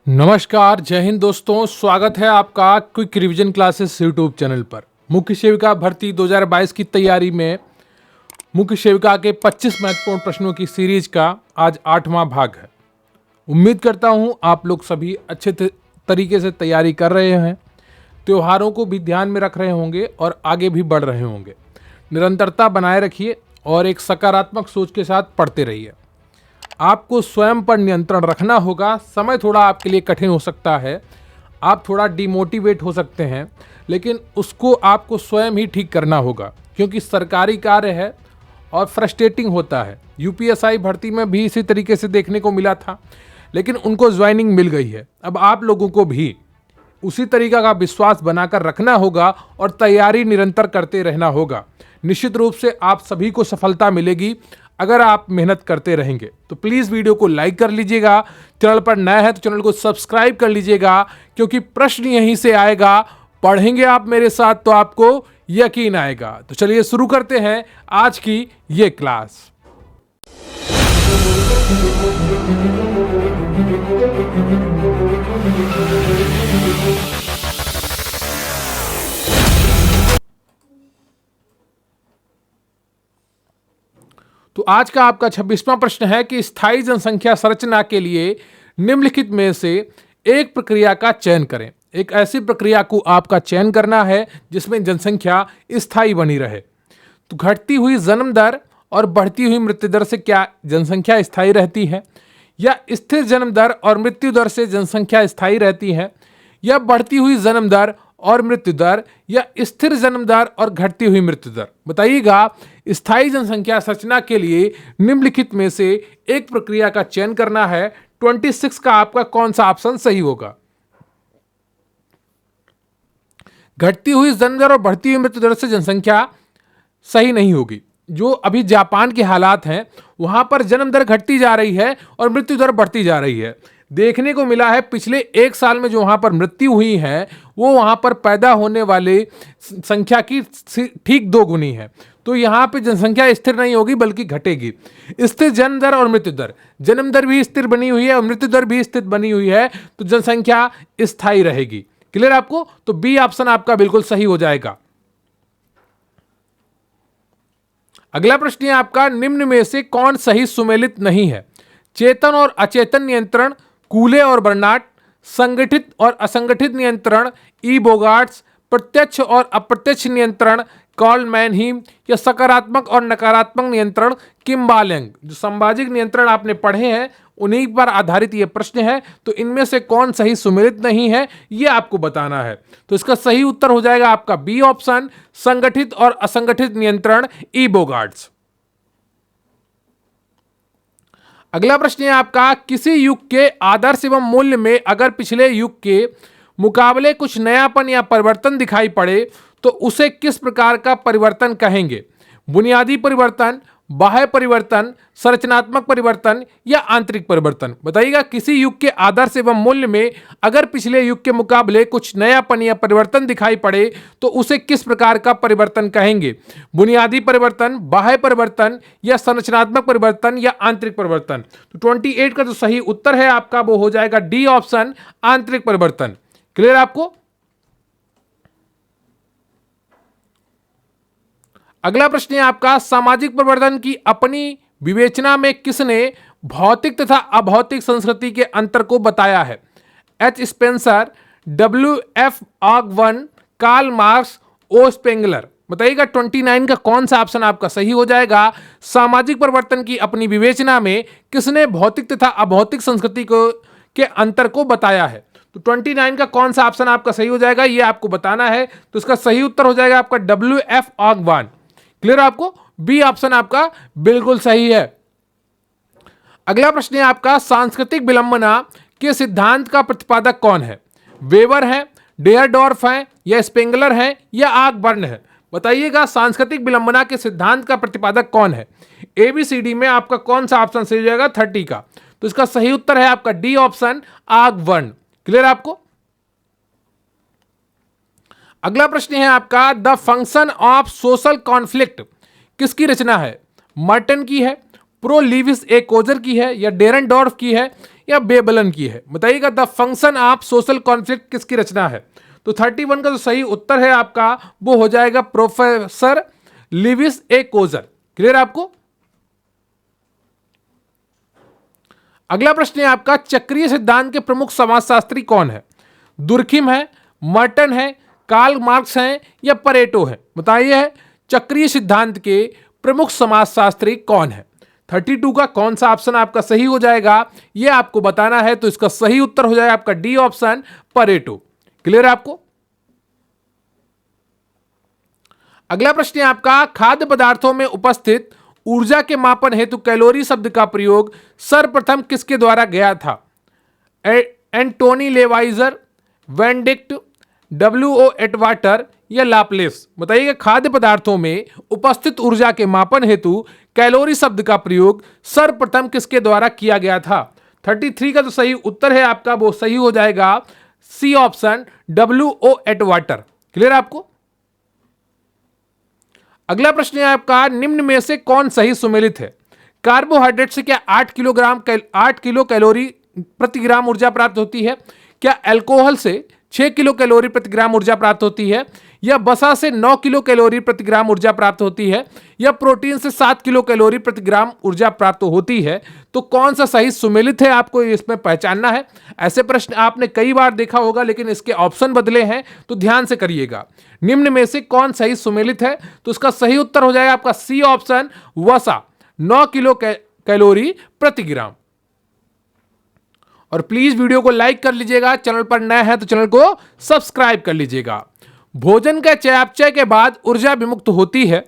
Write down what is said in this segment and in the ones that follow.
नमस्कार, जय हिंद दोस्तों। स्वागत है आपका quick revision classes YouTube channel पर। मुख्य सेविका भर्ती 2022 की तैयारी में मुख्य सेविका के 25 महत्वपूर्ण प्रश्नों की सीरीज का आज 8वां भाग है। उम्मीद करता हूं आप लोग सभी अच्छे तरीके से तैयारी कर रहे हैं, त्योहारों को भी ध्यान में रख रहे होंगे और आगे भी बढ़ रहे होंगे। निरंतरता बनाए रखिए और एक सकारात्मक सोच के साथ पढ़ते रहिए। आपको स्वयं पर नियंत्रण रखना होगा। समय थोड़ा आपके लिए कठिन हो सकता है, आप थोड़ा डिमोटिवेट हो सकते हैं, लेकिन उसको आपको स्वयं ही ठीक करना होगा, क्योंकि सरकारी कार्य है और फ्रस्ट्रेटिंग होता है। यूपीएसआई भर्ती में भी इसी तरीके से देखने को मिला था, लेकिन उनको ज्वाइनिंग मिल गई है। अब आप लोगों को भी उसी तरीका का विश्वास बनाकर रखना होगा और तैयारी निरंतर करते रहना होगा। निश्चित रूप से आप सभी को सफलता मिलेगी अगर आप मेहनत करते रहेंगे। तो प्लीज़ वीडियो को लाइक कर लीजिएगा, चैनल पर नया है तो चैनल को सब्सक्राइब कर लीजिएगा, क्योंकि प्रश्न यहीं से आएगा। पढ़ेंगे आप मेरे साथ तो आपको यकीन आएगा। तो चलिए शुरू करते हैं आज की ये क्लास। तो आज का आपका 26वां प्रश्न है कि स्थायी जनसंख्या संरचना के लिए निम्नलिखित में से एक प्रक्रिया का चयन करें। एक ऐसी प्रक्रिया को आपका चयन करना है जिसमें जनसंख्या स्थायी बनी रहे। तो घटती हुई जन्म दर और बढ़ती हुई मृत्यु दर से क्या जनसंख्या स्थायी रहती है, या स्थिर जन्म दर और मृत्यु दर से जनसंख्या स्थायी रहती है, या बढ़ती हुई जन्म दर और मृत्यु दर, या स्थिर जन्म दर और घटती हुई मृत्यु दर। बताइएगा, स्थायी जनसंख्या संरचना के लिए निम्नलिखित में से एक प्रक्रिया का चयन करना है। 26 का आपका कौन सा ऑप्शन सही होगा? घटती हुई जन्म दर और बढ़ती हुई मृत्यु दर से जनसंख्या सही नहीं होगी। जो अभी जापान के हालात हैं, वहां पर जन्म दर घटती जा रही है और मृत्यु दर बढ़ती जा रही है। देखने को मिला है पिछले एक साल में जो वहां पर मृत्यु हुई है, वो वहां पर पैदा होने वाले संख्या की ठीक 2 गुनी है। तो यहाँ पे जनसंख्या स्थिर नहीं होगी बल्कि घटेगी। स्थिर जन्म दर और मृत्यु दर, जन्म दर भी स्थिर बनी हुई है और मृत्यु दर भी स्थिर बनी हुई है, तो जनसंख्या स्थायी रहेगी। क्लियर आपको? तो बी ऑप्शन आपका बिल्कुल सही हो जाएगा। अगला प्रश्न है आपका, निम्न में से कौन सही सुमेलित नहीं है? चेतन और अचेतन नियंत्रण कूले और बर्नार्ड, संगठित और असंगठित नियंत्रण ई बोगार्ट्स, प्रत्यक्ष और अप्रत्यक्ष नियंत्रण कार्ल मैनहीम, या सकारात्मक और नकारात्मक नियंत्रण किम्बालेंग। जो संभाजिक नियंत्रण आपने पढ़े हैं उन्हीं पर आधारित यह प्रश्न है। तो इनमें से कौन सही सुमेलित नहीं है यह आपको बताना है। तो इसका सही उत्तर हो जाएगा आपका बी ऑप्शन, संगठित और असंगठित नियंत्रण ई बोगार्ट्स। अगला प्रश्न है आपका, किसी युग के आदर्श एवं मूल्य में अगर पिछले युग के मुकाबले कुछ नयापन या परिवर्तन दिखाई पड़े तो उसे किस प्रकार का परिवर्तन कहेंगे? बुनियादी परिवर्तन, बाह्य परिवर्तन, संरचनात्मक परिवर्तन, या आंतरिक परिवर्तन। बताइएगा, किसी युग के आदर्श एवं मूल्य में अगर पिछले युग के मुकाबले कुछ नयापन या परिवर्तन दिखाई पड़े तो उसे किस प्रकार का परिवर्तन कहेंगे? बुनियादी परिवर्तन, बाह्य परिवर्तन, या संरचनात्मक परिवर्तन, या आंतरिक परिवर्तन। तो 28 का जो सही उत्तर है आपका वो हो जाएगा डी ऑप्शन, आंतरिक परिवर्तन। क्लियर आपको? अगला प्रश्न है आपका, सामाजिक परिवर्तन की अपनी विवेचना में किसने भौतिक तथा अभौतिक संस्कृति के अंतर को बताया है? H Spencer, W.F. Ogburn, Karl Marx, O Spengler. बताइएगा 29 का कौन सा ऑप्शन आपका सही हो जाएगा? सामाजिक परिवर्तन की अपनी विवेचना में किसने भौतिक तथा अभौतिक संस्कृति के अंतर को बताया है? तो 29 का कौन सा ऑप्शन आपका सही हो जाएगा ये आपको बताना है। तो इसका सही उत्तर हो जाएगा आपका W.F. ऑगवन। क्लियर आपको? बी ऑप्शन आपका बिल्कुल सही है। अगला प्रश्न है आपका, सांस्कृतिक विलंबना के सिद्धांत का प्रतिपादक कौन है? वेबर है, डेयरडॉर्फ है, या स्पेंगलर है, या ऑकबर्न है? बताइएगा, सांस्कृतिक विलंबना के सिद्धांत का प्रतिपादक कौन है? ABCD में आपका कौन सा ऑप्शन सही हो जाएगा 30 का? तो इसका सही उत्तर है आपका डी ऑप्शन, ऑकबर्न। क्लियर आपको? अगला प्रश्न है आपका, the function of social conflict किसकी रचना है? मर्टन की है, प्रो लीविस ए कोजर की है, या डेरनडॉर्फ की है, या बेबलन की है? बताइएगा। The function of social conflict किसकी रचना है? तो 31 का जो सही उत्तर है आपका वो हो जाएगा प्रोफेसर लीविस ए कोजर। क्लियर आपको? अगला प्रश्न है आपका, चक्रीय सिद्धांत के प्रमुख समाजशास्त्री कौन है? दुर्खिम है, मर्टन है, कार्ल मार्क्स हैं, या परेटो है? बताइए चक्रीय सिद्धांत के प्रमुख समाजशास्त्री कौन है? 32 का कौन सा ऑप्शन आपका सही हो जाएगा यह आपको बताना है। तो इसका सही उत्तर हो जाएगा आपका डी ऑप्शन, परेटो। क्लियर है आपको? अगला प्रश्न है आपका, खाद्य पदार्थों में उपस्थित ऊर्जा के मापन हेतु कैलोरी शब्द का प्रयोग सर्वप्रथम किसके द्वारा गया था? एंटोनी लेवाइजर, वेंडिक्ट, डब्ल्यूओ एटवाटर, या लाप्लेस? बताइएगा। खाद्य पदार्थों में उपस्थित ऊर्जा के मापन हेतु कैलोरी शब्द का प्रयोग सर्वप्रथम किसके द्वारा किया गया था? 33 का जो सही उत्तर है आपका वो सही हो जाएगा सी ऑप्शन, डब्ल्यूओ एटवाटर। क्लियर आपको? अगला प्रश्न है आपका, निम्न में से कौन सही सुमेलित है? कार्बोहाइड्रेट से क्या 8 किलो कैलोरी प्रति ग्राम ऊर्जा प्राप्त होती है? क्या अल्कोहल से 6 किलो कैलोरी प्रति ग्राम ऊर्जा प्राप्त होती है? या वसा से 9 किलो कैलोरी प्रति ग्राम ऊर्जा प्राप्त होती है? या प्रोटीन से 7 किलो कैलोरी प्रति ग्राम ऊर्जा प्राप्त होती है? तो कौन सा सही सुमेलित है आपको इसमें पहचानना है। ऐसे प्रश्न आपने कई बार देखा होगा लेकिन इसके ऑप्शन बदले हैं, तो ध्यान से करिएगा। निम्न में से कौन सही सुमेलित है? तो इसका सही उत्तर हो जाएगा आपका सी ऑप्शन, वसा, 9 किलो कैलोरी प्रति ग्राम। और प्लीज वीडियो को लाइक कर लीजिएगा, चैनल पर नए हैं तो चैनल को सब्सक्राइब कर लीजिएगा। भोजन का चयापचय के बाद ऊर्जा विमुक्त होती है,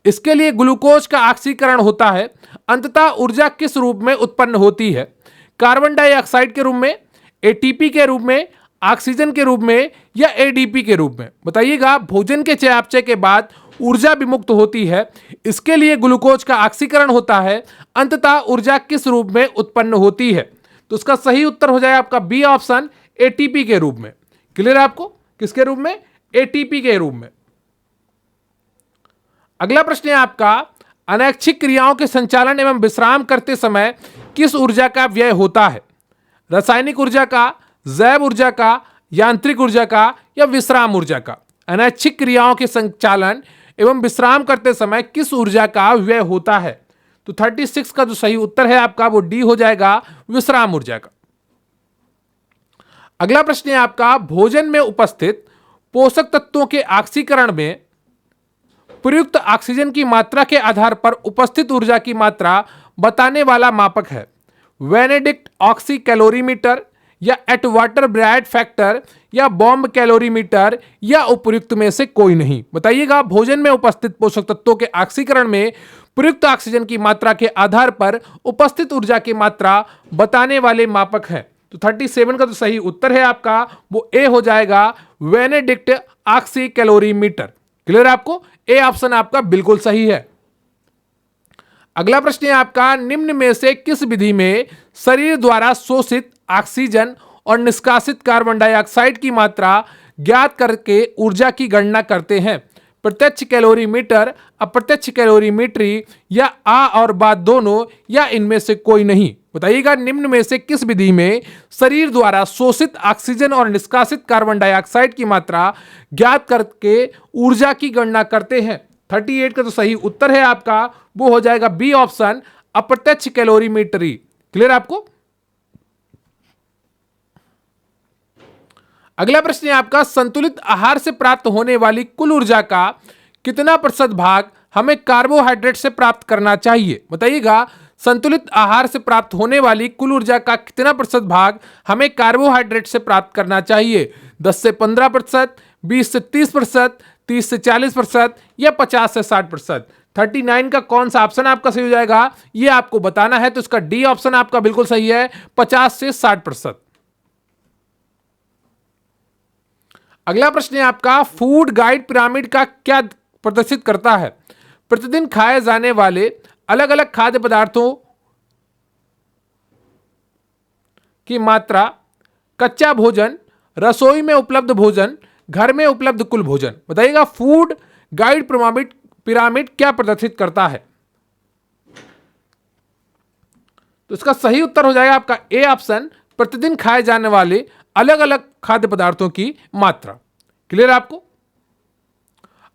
इसके लिए ग्लूकोज का ऑक्सीकरण होता है। अंततः ऊर्जा किस रूप में उत्पन्न होती है? कार्बन डाइऑक्साइड के रूप में, एटीपी के रूप में, ऑक्सीजन के रूप में, या एडीपी के रूप में? बताइएगा। भोजन के चयापचय के बाद ऊर्जा विमुक्त होती है, इसके लिए ग्लूकोज का ऑक्सीकरण होता है। अंततः ऊर्जा किस रूप में उत्पन्न होती है? तो उसका सही उत्तर हो जाएगा आपका बी ऑप्शन, एटीपी के रूप में। क्लियर है आपको? किसके रूप में? एटीपी के रूप में। अगला प्रश्न है आपका, अनैच्छिक क्रियाओं के संचालन एवं विश्राम करते समय किस ऊर्जा का व्यय होता है? रासायनिक ऊर्जा का, जैव ऊर्जा का, यांत्रिक ऊर्जा का, या विश्राम ऊर्जा का? अनैच्छिक क्रियाओं के संचालन एवं विश्राम करते समय किस ऊर्जा का व्यय होता है? तो 36 का जो सही उत्तर है आपका वो डी हो जाएगा, विश्राम ऊर्जा का। अगला प्रश्न है आपका, भोजन में उपस्थित पोषक तत्वों के ऑक्सीकरण में प्रयुक्त ऑक्सीजन की मात्रा के आधार पर उपस्थित ऊर्जा की मात्रा बताने वाला मापक है? वेनेडिक्ट ऑक्सी कैलोरीमीटर, या एटवाटर ब्राइट फैक्टर, या बॉम्ब कैलोरीमीटर, या उपयुक्त में से कोई नहीं? बताइएगा। भोजन में उपस्थित पोषक तत्वों के ऑक्सीकरण में प्रयुक्त ऑक्सीजन की मात्रा के आधार पर उपस्थित ऊर्जा की मात्रा बताने वाले मापक है। तो 37 का जो सही उत्तर है आपका वो ए हो जाएगा, वेनेडिक्ट ऑक्सी कैलोरीमीटर। क्लियर है आपको? ए ऑप्शन आपका बिल्कुल सही है। अगला प्रश्न है आपका, निम्न में से किस विधि में शरीर द्वारा शोषित ऑक्सीजन और निष्कासित कार्बन डाइऑक्साइड की मात्रा ज्ञात करके ऊर्जा की गणना करते हैं? प्रत्यक्ष कैलोरीमीटर, अप्रत्यक्ष कैलोरीमीटरी, या आ और बा दोनों, या इनमें से कोई नहीं? बताइएगा। निम्न में से किस विधि में शरीर द्वारा शोषित ऑक्सीजन और निष्कासित कार्बन डाइऑक्साइड की मात्रा ज्ञात करके ऊर्जा की गणना करते हैं? 38 का जो सही उत्तर है आपका वो हो जाएगा बी ऑप्शन, अप्रत्यक्ष कैलोरीमीटरी। क्लियर आपको? अगला प्रश्न है आपका, संतुलित आहार से प्राप्त होने वाली कुल ऊर्जा का कितना प्रतिशत भाग हमें कार्बोहाइड्रेट से प्राप्त करना चाहिए? बताइएगा। संतुलित आहार से प्राप्त होने वाली कुल ऊर्जा का कितना प्रतिशत भाग हमें कार्बोहाइड्रेट से प्राप्त करना चाहिए? 10 से 15%, 20 से 30%, 30 से 40%, या 50 से 60%? 39 का कौन सा ऑप्शन आपका सही हो जाएगा ये आपको बताना है। तो इसका डी ऑप्शन आपका बिल्कुल सही है, 50 से 60%। अगला प्रश्न है आपका, फूड गाइड पिरामिड का क्या प्रदर्शित करता है? प्रतिदिन खाए जाने वाले अलग अलग खाद्य पदार्थों की मात्रा, कच्चा भोजन, रसोई में उपलब्ध भोजन, घर में उपलब्ध कुल भोजन। बताइएगा। फूड गाइड पिरामिड क्या प्रदर्शित करता है? तो इसका सही उत्तर हो जाएगा आपका ए ऑप्शन, प्रतिदिन खाए जाने वाले अलग अलग खाद्य पदार्थों की मात्रा। क्लियर आपको?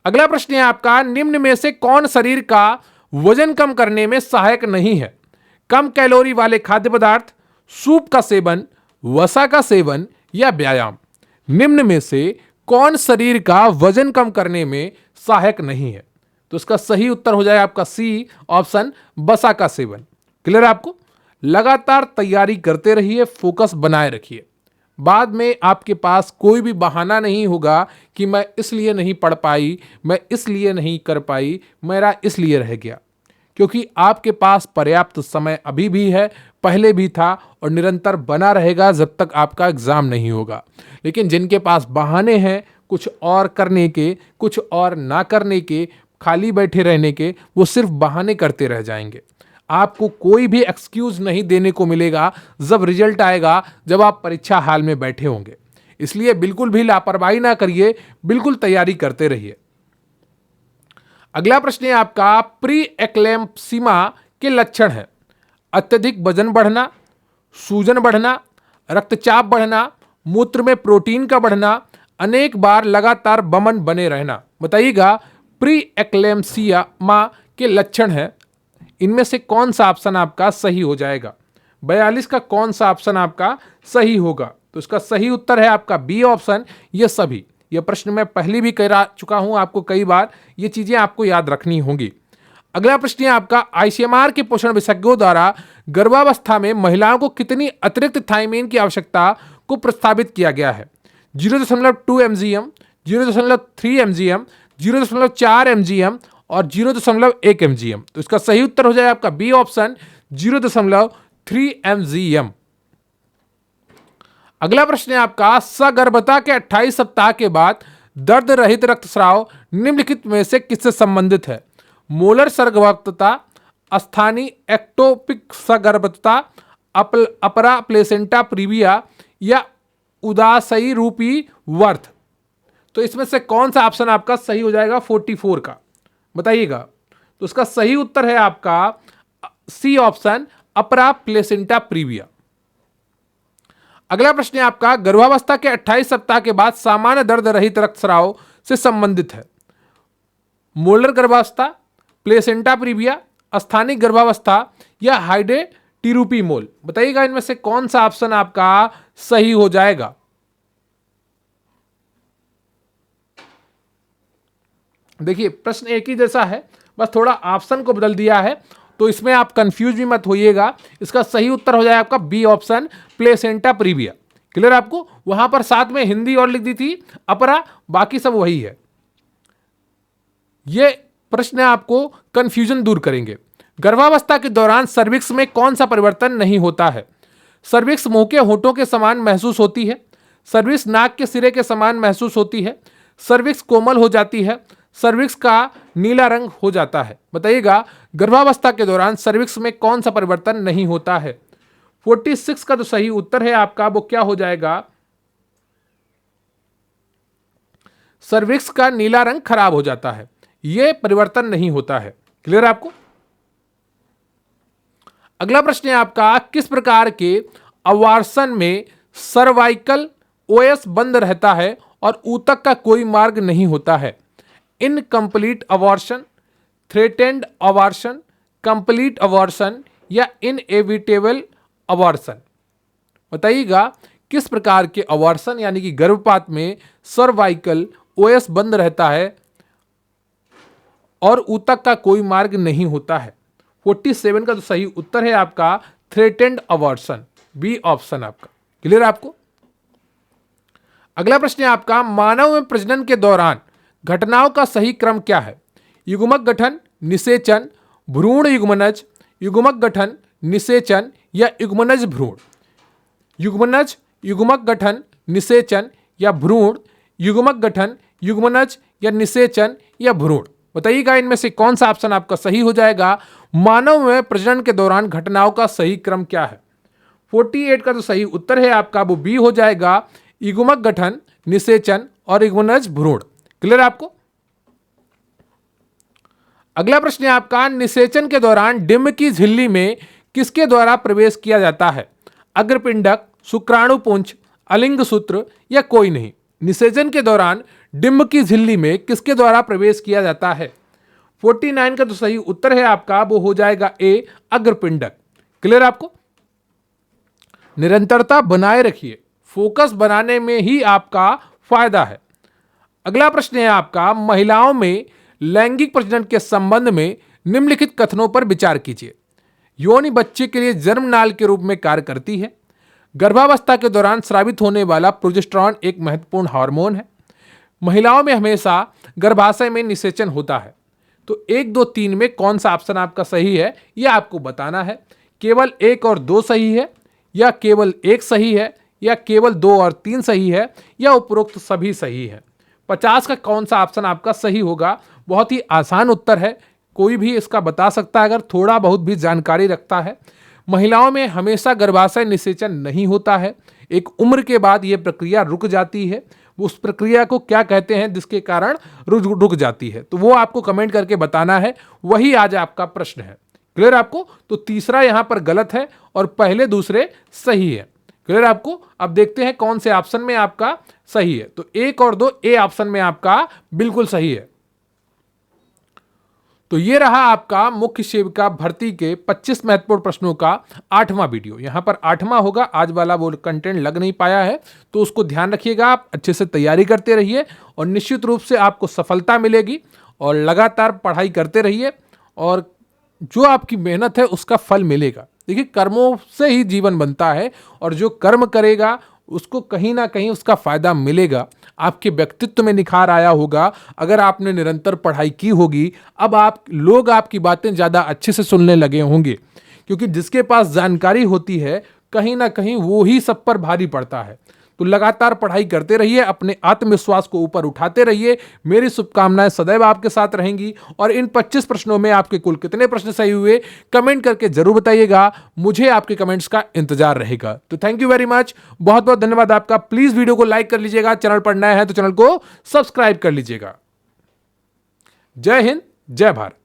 अगला प्रश्न है आपका, निम्न में से कौन शरीर का वजन कम करने में सहायक नहीं है? कम कैलोरी वाले खाद्य पदार्थ, सूप का सेवन, वसा का सेवन या व्यायाम। निम्न में से कौन शरीर का वजन कम करने में सहायक नहीं है? तो इसका सही उत्तर हो जाएगा आपका सी ऑप्शन, वसा का सेवन। क्लियर आपको? लगातार तैयारी करते रहिए, फोकस बनाए रखिए। बाद में आपके पास कोई भी बहाना नहीं होगा कि मैं इसलिए नहीं पढ़ पाई, मैं इसलिए नहीं कर पाई, मेरा इसलिए रह गया, क्योंकि आपके पास पर्याप्त समय अभी भी है, पहले भी था और निरंतर बना रहेगा जब तक आपका एग्जाम नहीं होगा। लेकिन जिनके पास बहाने हैं कुछ और करने के, कुछ और ना करने के, खाली बैठे रहने के, वो सिर्फ बहाने करते रह जाएंगे। आपको कोई भी एक्सक्यूज नहीं देने को मिलेगा जब रिजल्ट आएगा, जब आप परीक्षा हाल में बैठे होंगे। इसलिए बिल्कुल भी लापरवाही ना करिए, बिल्कुल तैयारी करते रहिए। अगला प्रश्न है आपका, प्री एक्लेम्पसीमा के लक्षण है अत्यधिक वजन बढ़ना, सूजन बढ़ना, रक्तचाप बढ़ना, मूत्र में प्रोटीन का बढ़ना, अनेक बार लगातार वमन बने रहना। बताइएगा, प्री एक्लेम्पसीमा के लक्षण है, इनमें से कौन सा ऑप्शन आपका सही हो जाएगा? 42 का कौन सा ऑप्शन आपका सही होगा? तो इसका सही उत्तर है आपका बी ऑप्शन, ये सभी। यह प्रश्न मैं पहले भी कह चुका हूं आपको कई बार, ये चीजें आपको याद रखनी होंगी। अगला प्रश्न है आपका, आईसीएमआर के पोषण विशेषज्ञों द्वारा गर्भावस्था में महिलाओं को कितनी अतिरिक्त थायमीन की आवश्यकता को प्रस्तावित किया गया है? 0.2 mgm, 0.3 mgm, 0.4 mgm और 0.1 mgm। तो इसका सही उत्तर हो जाएगा आपका बी ऑप्शन, 0.3 mgm। अगला प्रश्न है आपका, सगर्भता के 28 सप्ताह के बाद दर्द रहित रक्तस्राव निम्नलिखित में से किससे संबंधित है? मोलर सगर्भता, स्थानीय एक्टोपिक सगर्भता, अपरा प्लेसेंटा प्रीविया या उदासई रूपी वर्थ। तो इसमें से कौन सा ऑप्शन आपका सही हो जाएगा 44 का? बताइएगा। तो इसका सही उत्तर है आपका सी ऑप्शन, अपरा प्लेसेंटा प्रीविया। अगला प्रश्न है आपका, गर्भावस्था के 28 सप्ताह के बाद सामान्य दर्द रहित रक्तस्राव से संबंधित है मोलर गर्भावस्था, प्लेसेंटा प्रीविया, स्थानिक गर्भावस्था या हाइडेटिरूपी-मोल। बताइएगा इनमें से कौन सा ऑप्शन आपका सही हो जाएगा? देखिए, प्रश्न एक ही जैसा है, बस थोड़ा ऑप्शन को बदल दिया है, तो इसमें आप कंफ्यूज भी मत होइएगा। इसका सही उत्तर हो जाएगा आपका B option, placenta previa. Clear आपको? वहां पर साथ में हिंदी और लिख दी थी अपरा, बाकी सब वही है। ये प्रश्न आपको कंफ्यूजन दूर करेंगे। गर्भावस्था के दौरान सर्विक्स में कौन सा परिवर्तन नहीं होता है? सर्विक्स मुंह के होठों के समान महसूस होती है, सर्विक्स नाक के सिरे के समान महसूस होती है, सर्विक्स कोमल हो जाती है, सर्विक्स का नीला रंग हो जाता है। बताइएगा, गर्भावस्था के दौरान सर्विक्स में कौन सा परिवर्तन नहीं होता है? 46 का जो सही उत्तर है आपका वो क्या हो जाएगा? सर्विक्स का नीला रंग खराब हो जाता है, यह परिवर्तन नहीं होता है। क्लियर आपको? अगला प्रश्न है आपका, किस प्रकार के अवार्सन में सर्वाइकल ओएस बंद रहता है और ऊतक का कोई मार्ग नहीं होता है? इनकम्प्लीट अवॉर्शन, थ्रेटेंड अवॉर्शन, कंप्लीट अवॉर्शन या इनएविटेबल अवॉर्शन। बताइएगा, किस प्रकार के अवॉर्शन यानी कि गर्भपात में सर्वाइकल ओएस बंद रहता है और ऊतक का कोई मार्ग नहीं होता है? 47 का जो सही उत्तर है आपका थ्रेटेंड अवॉर्शन, बी ऑप्शन आपका। क्लियर आपको? अगला प्रश्न है आपका, मानव में प्रजनन के दौरान घटनाओं का सही क्रम क्या है? युग्मक गठन, निषेचन, भ्रूण युग्मनज, युग्मक गठन, निषेचन या युग्मनज भ्रूण। युग्मनज, युग्मक गठन, निषेचन या भ्रूण, युग्मक गठन, युग्मनज या निषेचन या भ्रूण। बताइएगा इनमें से कौन सा ऑप्शन आपका सही हो जाएगा? मानव में प्रजनन के दौरान घटनाओं का सही क्रम क्या है? 48 का जो सही उत्तर है आपका वो बी हो जाएगा, युग्मक गठन, निषेचन और युग्मनज भ्रूण। क्लियर आपको? अगला प्रश्न है आपका, निषेचन के दौरान डिंब की झिल्ली में किसके द्वारा प्रवेश किया जाता है? अग्रपिंडक, शुक्राणुपुंज, अलिंग सूत्र या कोई नहीं? निषेचन के दौरान डिंब की झिल्ली में किसके द्वारा प्रवेश किया जाता है? 49 का जो सही उत्तर है आपका वो हो जाएगा ए, अग्रपिंडक। क्लियर आपको? निरंतरता बनाए रखिए, फोकस बनाने में ही आपका फायदा है। अगला प्रश्न है आपका, महिलाओं में लैंगिक प्रजनन के संबंध में निम्नलिखित कथनों पर विचार कीजिए। योनि बच्चे के लिए जन्मनाल के रूप में कार्य करती है। गर्भावस्था के दौरान स्रावित होने वाला प्रोजेस्टेरॉन एक महत्वपूर्ण हार्मोन है। महिलाओं में हमेशा गर्भाशय में निषेचन होता है। तो 1, 2, 3 में कौन सा ऑप्शन आपका सही है यह आपको बताना है। केवल 1 और 2 सही है, या केवल 1 सही है, या केवल 2 और 3 सही है, या उपरोक्त सभी सही है। 50 का कौन सा ऑप्शन आपका सही होगा? बहुत ही आसान उत्तर है, कोई भी इसका बता सकता है अगर थोड़ा बहुत भी जानकारी रखता है। महिलाओं में हमेशा गर्भाशय निषेचन नहीं होता है, एक उम्र के बाद यह प्रक्रिया रुक जाती है। उस प्रक्रिया को क्या कहते हैं जिसके कारण रुक जाती है, तो वो आपको कमेंट करके बताना है। वही आज आपका प्रश्न है। क्लियर आपको? तो तीसरा यहां पर गलत है और पहले दूसरे सही है। क्लियर आपको? अब देखते हैं कौन से ऑप्शन में आपका सही है। तो 1 और 2 ए ऑप्शन में आपका बिल्कुल सही है। तो ये रहा आपका मुख्य सेविका भर्ती के 25 महत्वपूर्ण प्रश्नों का 8वां वीडियो। यहां पर 8वां होगा, आज वाला वो कंटेंट लग नहीं पाया है, तो उसको ध्यान रखिएगा। आप अच्छे से तैयारी करते रहिए और निश्चित रूप से आपको सफलता मिलेगी। और लगातार पढ़ाई करते रहिए और जो आपकी मेहनत है उसका फल मिलेगा। देखिए, कर्मों से ही जीवन बनता है और जो कर्म करेगा उसको कहीं ना कहीं उसका फायदा मिलेगा। आपके व्यक्तित्व में निखार आया होगा अगर आपने निरंतर पढ़ाई की होगी। अब लोग आपकी बातें ज़्यादा अच्छे से सुनने लगे होंगे, क्योंकि जिसके पास जानकारी होती है कहीं ना कहीं वो ही सब पर भारी पड़ता है। तो लगातार पढ़ाई करते रहिए, अपने आत्मविश्वास को ऊपर उठाते रहिए। मेरी शुभकामनाएं सदैव आपके साथ रहेंगी। और इन 25 प्रश्नों में आपके कुल कितने प्रश्न सही हुए कमेंट करके जरूर बताइएगा। मुझे आपके कमेंट्स का इंतजार रहेगा। तो थैंक यू वेरी मच, बहुत बहुत धन्यवाद आपका। प्लीज वीडियो को लाइक कर लीजिएगा, चैनल पर नया है तो चैनल को सब्सक्राइब कर लीजिएगा। जय हिंद, जय भारत।